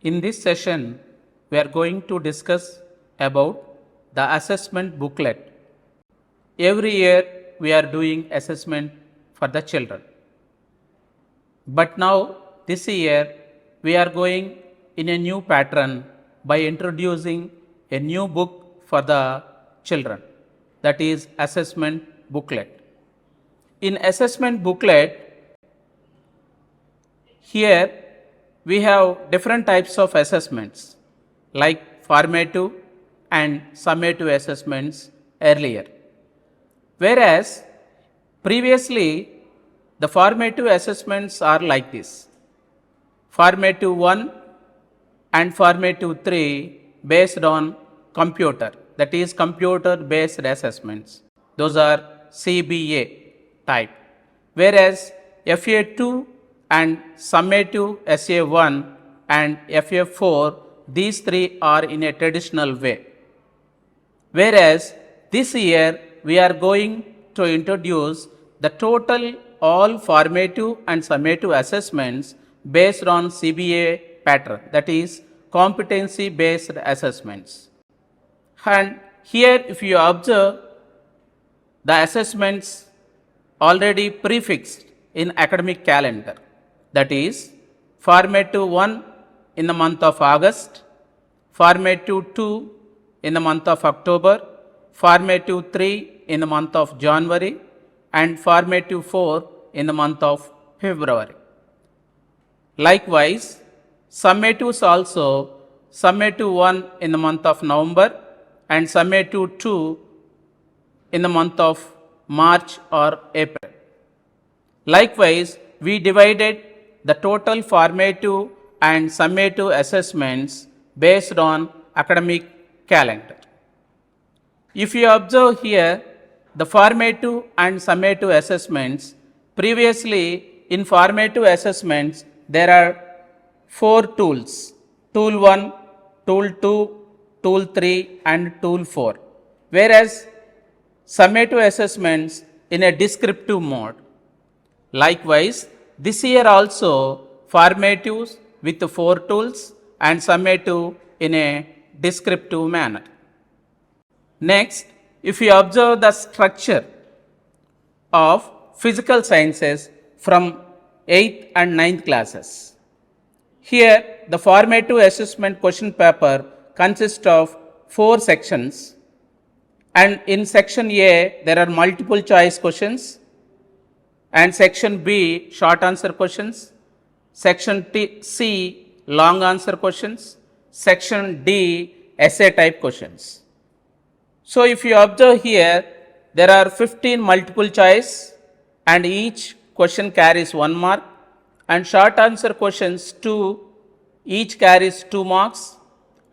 In this session, we are going to discuss about the assessment booklet. Every year, we are doing assessment for the children. But now, this year, we are going in a new pattern by introducing a new book for the children, that is assessment booklet. In assessment booklet, here we have different types of assessments like formative and summative assessments earlier. Whereas previously the formative assessments are like this: formative 1 and formative 3 based on computer, that is computer based assessments. Those are CBA type. Whereas FA2 and summative SA1 and FA4, these three are in a traditional way. Whereas this year we are going to introduce the total all formative and summative assessments based on CBA pattern, that is competency based assessments. And here if you observe, the assessments already prefixed in academic calendar, that is formative 1 in the month of August, formative 2 in the month of October, formative 3 in the month of January, and formative 4 in the month of February. Likewise, summatives also, summative 1 in the month of November and summative 2 in the month of March or April. Likewise, we divided the total formative and summative assessments based on academic calendar. If you observe here, the formative and summative assessments, previously in formative assessments there are 4 tools: tool 1, tool 2, tool 3 and tool 4. Whereas summative assessments in a descriptive mode. Likewise, this year also formatives with 4 tools and summative in a descriptive manner. Next, if you observe the structure of physical sciences from 8th and 9th classes, here the formative assessment question paper consists of 4 sections, and in section A there are multiple choice questions, and section B short answer questions, section C long answer questions, section D essay type questions. So if you observe here, there are 15 multiple choice and each question carries 1 mark, and short answer questions 2, each carries 2 marks,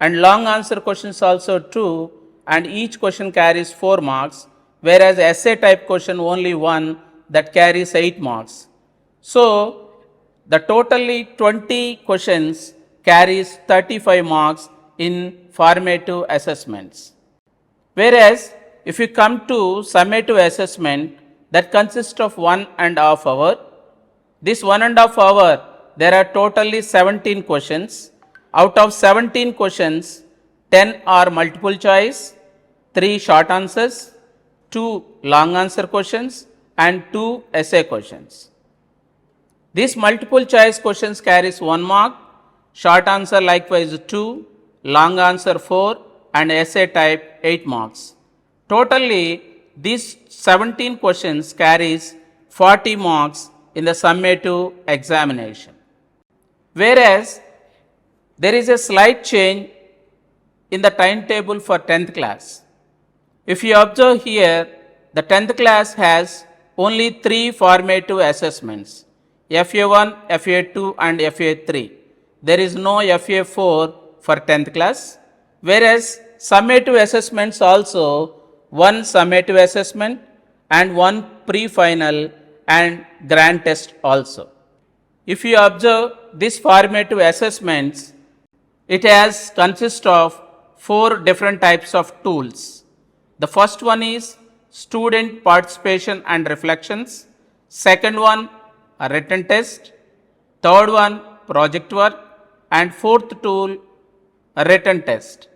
and long answer questions also 2 and each question carries 4 marks, whereas essay type question only 1 that carries 8 marks. So the totally 20 questions carries 35 marks in formative assessments. Whereas if you come to summative assessment, that consists of 1.5 hour. This 1.5 hour, there are totally 17 questions. Out of 17 questions, 10 are multiple choice, 3 short answers, 2 long answer questions and 2 essay questions. These multiple choice questions carries 1 mark, short answer likewise 2, long answer 4 and essay type 8 marks. Totally these 17 questions carries 40 marks in the summative examination. Whereas there is a slight change in the timetable for 10th class. If you observe here, the 10th class has only 3 formative assessments: FA1, FA2 and FA3. There is no FA4 for 10th class. Whereas summative assessments also 1 summative assessment and 1 pre-final and grand test also. If you observe this formative assessments, it has consist of 4 different types of tools. The first one is student participation and reflections. Second one, a written test. Third one, project work. and fourth tool written test.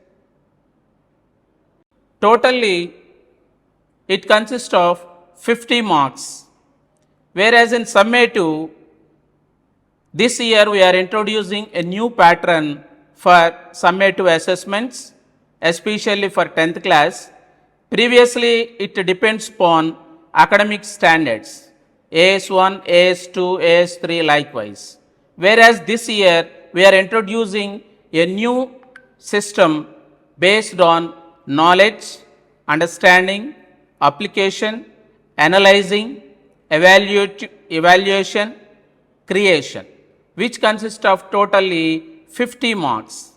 Totally it consists of 50 marks, whereas in summative this year we are introducing a new pattern for summative assessments, especially for 10th class. Previously it depends upon academic standards, AS1, AS2, AS3 likewise. Whereas this year we are introducing a new system based on knowledge, understanding, application, analyzing, evaluation, creation, which consists of totally 50 marks.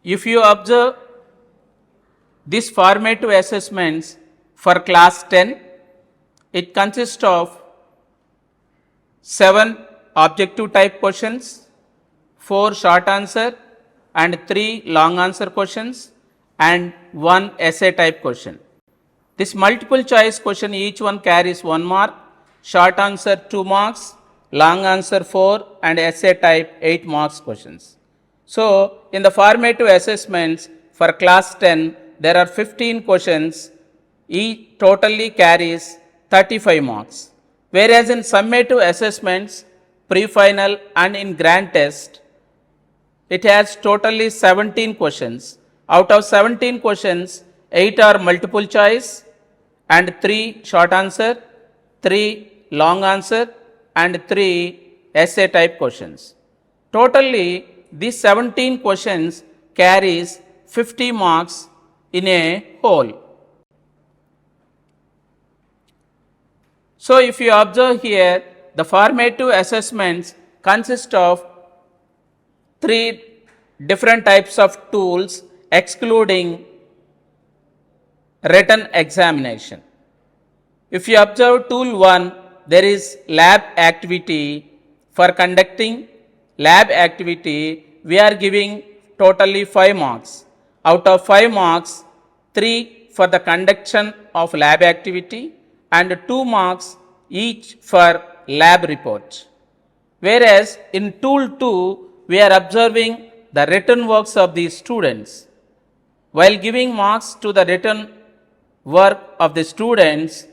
If you observe these formative assessments for class 10, it consists of 7 objective type questions, 4 short answer and 3 long answer questions and 1 essay type question. This multiple choice question, each one carries 1 mark, short answer 2 marks, long answer 4 and essay type 8 marks questions. So, in the formative assessments for class 10, there are 15 questions, each totally carries 35 marks. Whereas in summative assessments, pre-final and in grand test, it has totally 17 questions. Out of 17 questions, 8 are multiple choice and 3 short answer, 3 long answer and 3 essay type questions. Totally, these 17 questions carries 50 marks in a whole. So, if you observe here, the formative assessments consist of 3 different types of tools excluding written examination. If you observe tool 1, there is lab activity. For conducting lab activity, we are giving totally 5 marks. Out of 5 marks, 3 for the conduction of lab activity and 2 marks each for lab report. Whereas in tool 2, we are observing the written works of the students. While giving marks to the written work of the students,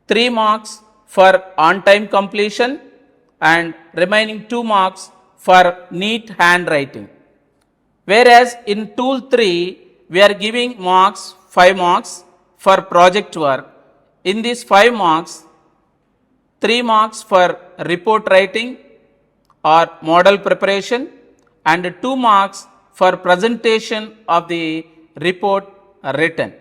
3 marks for on-time completion and remaining 2 marks for neat handwriting. Whereas in tool 3, we are giving marks, 5 marks for project work. In these 5 marks, 3 marks for report writing or model preparation and 2 marks for presentation of the report written.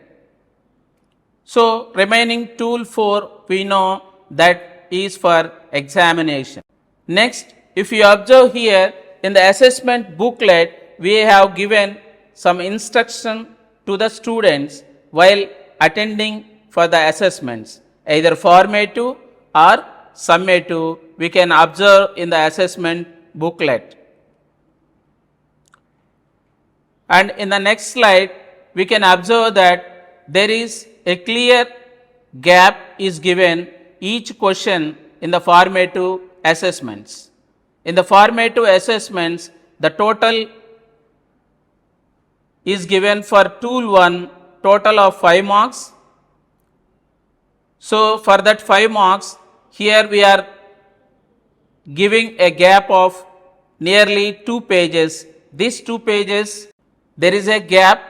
So, remaining tool 4 we know that is for examination. Next, if you observe here in the assessment booklet, we have given some instruction to the students while attending for the assessments, either formative or summative, we can observe in the assessment booklet. And in the next slide, we can observe that there is a clear gap is given each question in the formative assessments. In the formative assessments, the total is given for tool 1, total of 5 marks. So, for that 5 marks, here we are giving a gap of nearly 2 pages. These 2 pages, there is a gap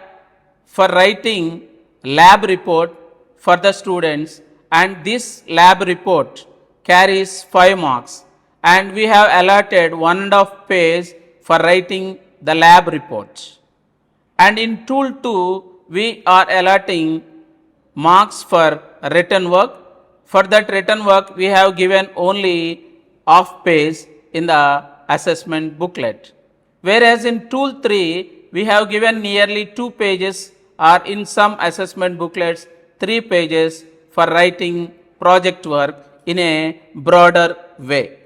for writing lab report for the students, and this lab report carries 5 marks, and we have allotted 1.5 page for writing the lab report. And in tool 2, we are allotting marks for written work. For that written work, we have given only half page in the assessment booklet. Whereas in tool 3, we have given nearly 2 pages, or in some assessment booklets 3 pages for writing project work in a broader way.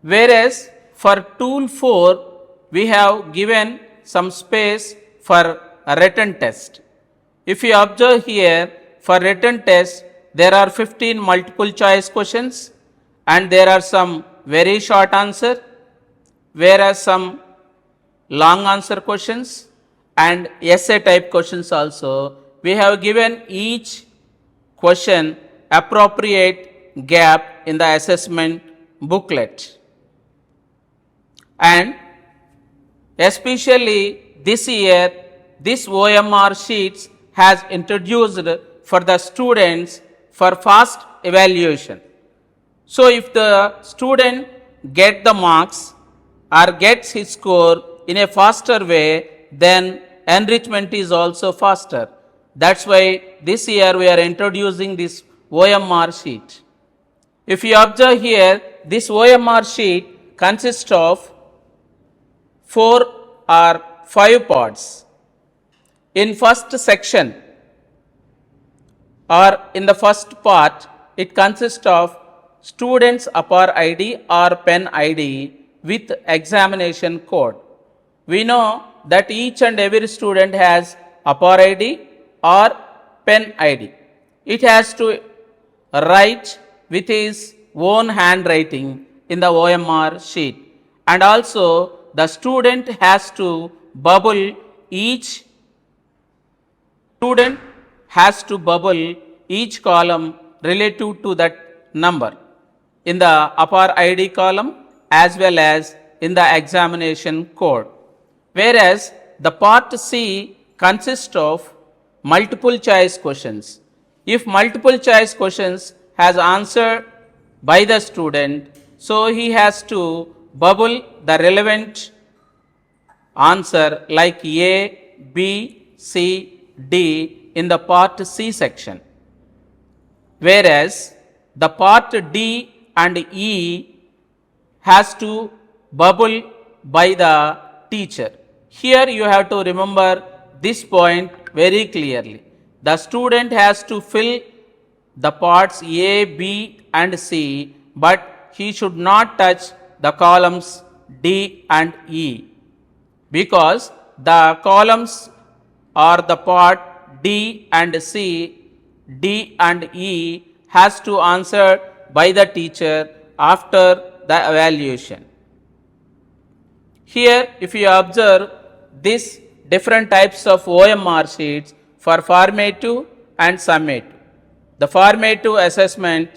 Whereas for tool 4, we have given some space for a written test. If you observe here, for written test, there are 15 multiple choice questions and there are some very short answer, whereas some long answer questions and essay type questions also. We have given each question appropriate gap in the assessment booklet. And especially this year, this OMR sheets has introduced for the students for fast evaluation. So if the student get the marks or gets his score in a faster way, then enrichment is also faster. That's why this year we are introducing this OMR sheet. If you observe here, this OMR sheet consists of 4 or 5 parts. In first section or in the first part, it consists of student's upper ID or pen ID with examination code. We know that each and every student has upper ID or pen ID. It has to write with his own handwriting in the OMR sheet, and also the student has to bubble each column relative to that number in the upper ID column as well as in the examination code. Whereas the part C consists of multiple choice questions. If multiple choice questions has answered by the student, so he has to bubble the relevant answer like A, B, C, D in the part C section. Whereas the part D and E has to bubble by the teacher. Here you have to remember this point very clearly. The student has to fill the parts A, B and C, but he should not touch the columns D and E, because the columns or the part D and C, D and E has to answer by the teacher after the evaluation. Here if you observe these different types of OMR sheets for formative and summative. The formative assessment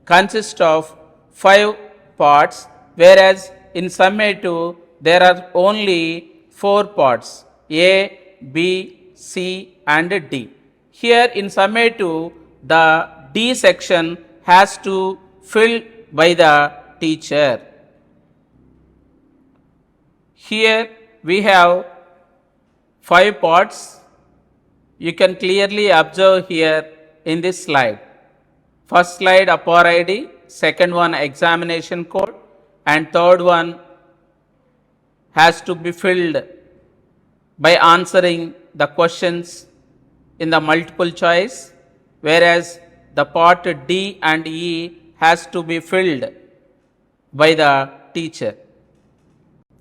consists of 5 parts, whereas in summative there are only 4 parts A, B, C and D. Here in summative the D section has to fill by the teacher. Here we have 5 parts. You can clearly observe here in this slide. First slide upper ID, second one examination code, and third one has to be filled by answering the questions in the multiple choice, whereas the part D and E has to be filled by the teacher.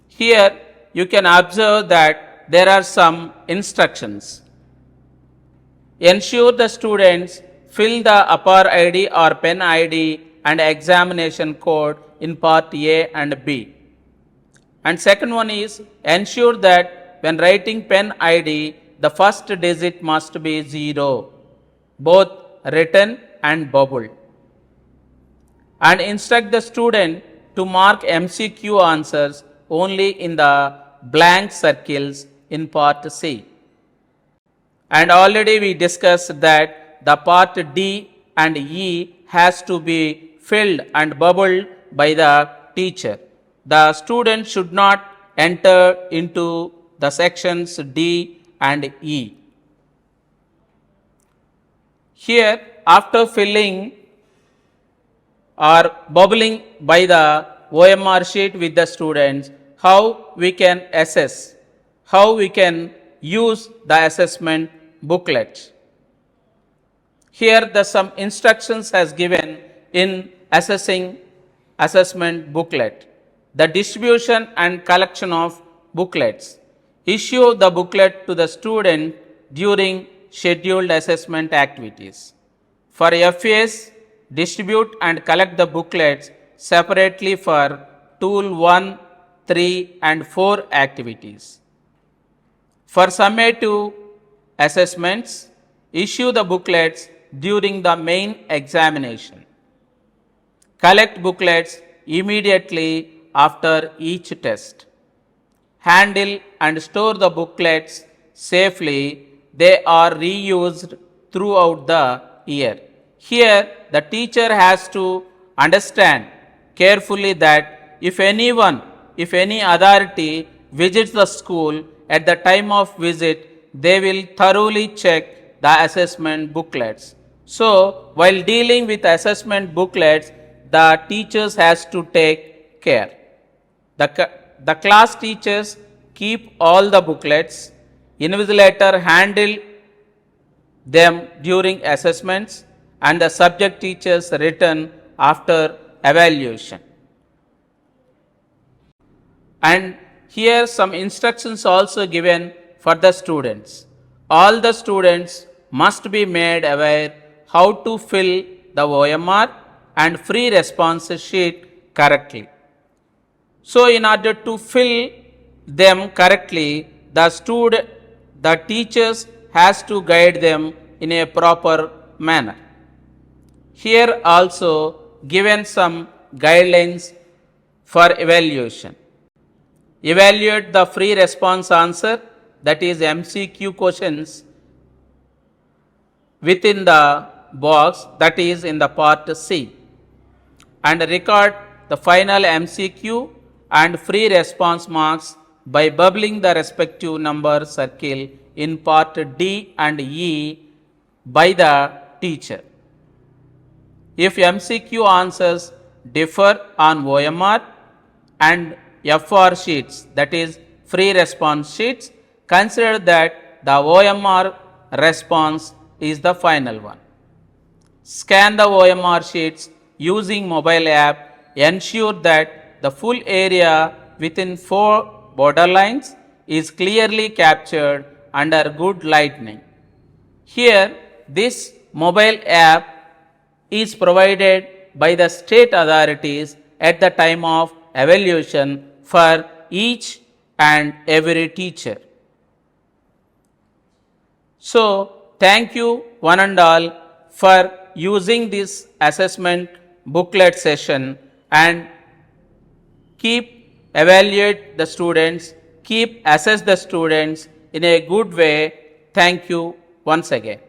Here you can observe that there are some instructions. Ensure the students fill the upper ID or pen ID and examination code in part A and B. And second one is ensure that when writing pen ID, the first digit must be 0, both written and bubbled. And instruct the student to mark MCQ answers only in the blank circles in part C. And already we discussed that the part D and E has to be filled and bubbled by the teacher. The student should not enter into the sections D and E. Here, after filling or bubbling by the OMR sheet with the students, how we can assess, how we can use the assessment booklet. Here the some instructions has given in assessing assessment booklet. The distribution and collection of booklets. Issue the booklet to the student during scheduled assessment activities. For FAs, distribute and collect the booklets separately for Tool 1, 3 and 4 activities. For summative assessments, issue the booklets during the main examination. Collect booklets immediately after each test. Handle and store the booklets safely. They are reused throughout the year. Here, the teacher has to understand carefully that if any authority visits the school at the time of visit, they will thoroughly check the assessment booklets. So, while dealing with assessment booklets, the teachers has to take care. The class teachers keep all the booklets. Invigilator handle them during assessments and the subject teachers return after evaluation. And here some instructions also given for the students. All the students must be made aware how to fill the OMR and free response sheet correctly. So, in order to fill them correctly, the teachers has to guide them in a proper manner. Here also given some guidelines for evaluation. Evaluate the free response answer, that is MCQ questions, within the box, that is in the part C, and record the final MCQ and free response marks by bubbling the respective number circle in part D and E by the teacher. If MCQ answers differ on OMR and FR sheets, that is free response sheets, consider that the OMR response is the final one. Scan the OMR sheets using mobile app. Ensure that the full area within 4 borderlines is clearly captured under good lighting. Here, this mobile app is provided by the state authorities at the time of evaluation for each and every teacher. So, thank you one and all for using this assessment booklet session, and keep evaluate the students, keep assess the students in a good way. Thank you once again.